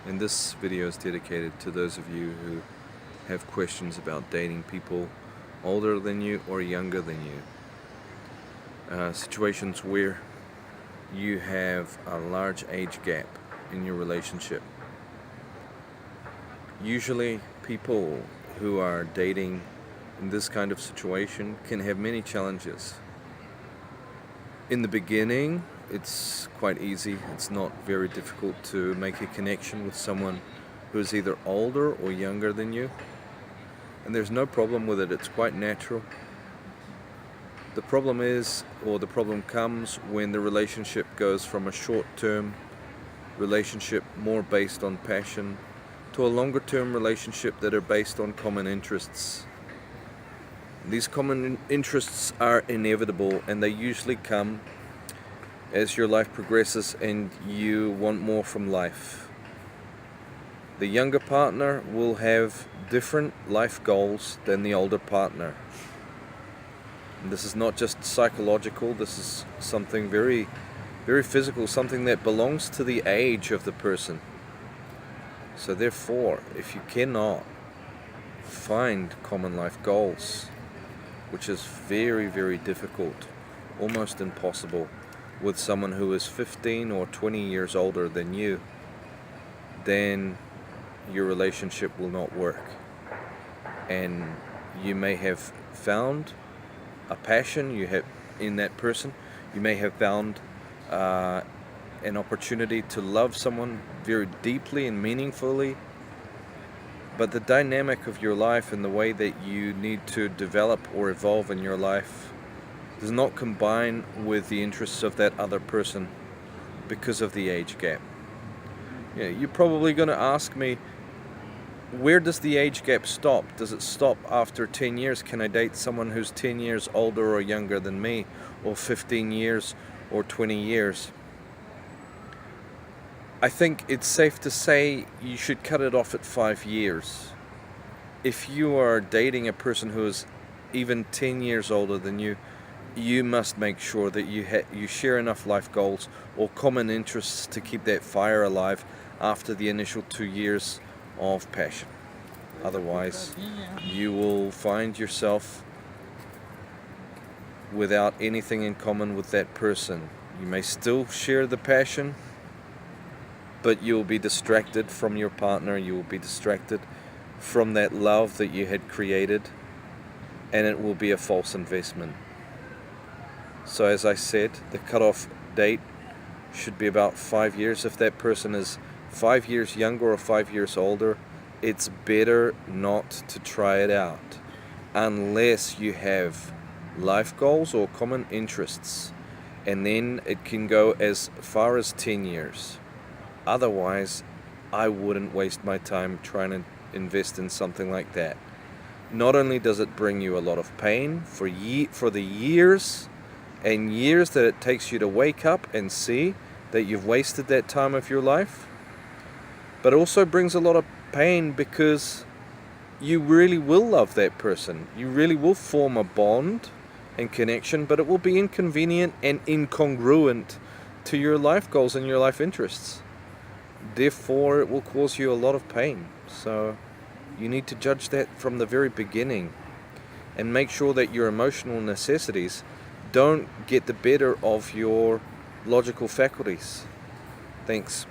And this video is dedicated to those of you who have questions about dating people older than you or younger than you. Situations where you have a large age gap in your relationship. Usually people who are dating in this kind of situation can have many challenges. In the beginning, it's quite easy. It's not very difficult to make a connection with someone who is either older or younger than you. And there's no problem with it. It's quite natural. The problem is, or the problem comes when the relationship goes from a short-term relationship more based on passion to a longer-term relationship that are based on common interests. These common interests are inevitable, and they usually come as your life progresses and you want more from life. The younger partner will have different life goals than the older partner. And this is not just psychological, this is something very, very physical, something that belongs to the age of the person. So therefore, if you cannot find common life goals, which is very, very difficult, almost impossible, with someone who is 15 or 20 years older than you, then your relationship will not work. And you may have found a passion you have in that person. You may have found an opportunity to love someone very deeply and meaningfully, but the dynamic of your life and the way that you need to develop or evolve in your life does not combine with the interests of that other person because of the age gap. Yeah, you're probably going to ask me, where does the age gap stop? Does it stop after 10 years? Can I date someone who's 10 years older or younger than me, or 15 years or 20 years? I think it's safe to say you should cut it off at 5 years. If you are dating a person who is even 10 years older than you, you must make sure that you share enough life goals or common interests to keep that fire alive after the initial 2 years of passion. Otherwise, you will find yourself without anything in common with that person. You may still share the passion, but you'll be distracted from your partner, you will be distracted from that love that you had created, and it will be a false investment. So as I said, the cutoff date should be about 5 years. If that person is 5 years younger or 5 years older, it's better not to try it out unless you have life goals or common interests, and then it can go as far as 10 years. Otherwise, I wouldn't waste my time trying to invest in something like that. Not only does it bring you a lot of pain for the years and years that it takes you to wake up and see that you've wasted that time of your life, but also brings a lot of pain because you really will love that person. You really will form a bond and connection, but it will be inconvenient and incongruent to your life goals and your life interests. Therefore, it will cause you a lot of pain. So you need to judge that from the very beginning and make sure that your emotional necessities don't get the better of your logical faculties. Thanks.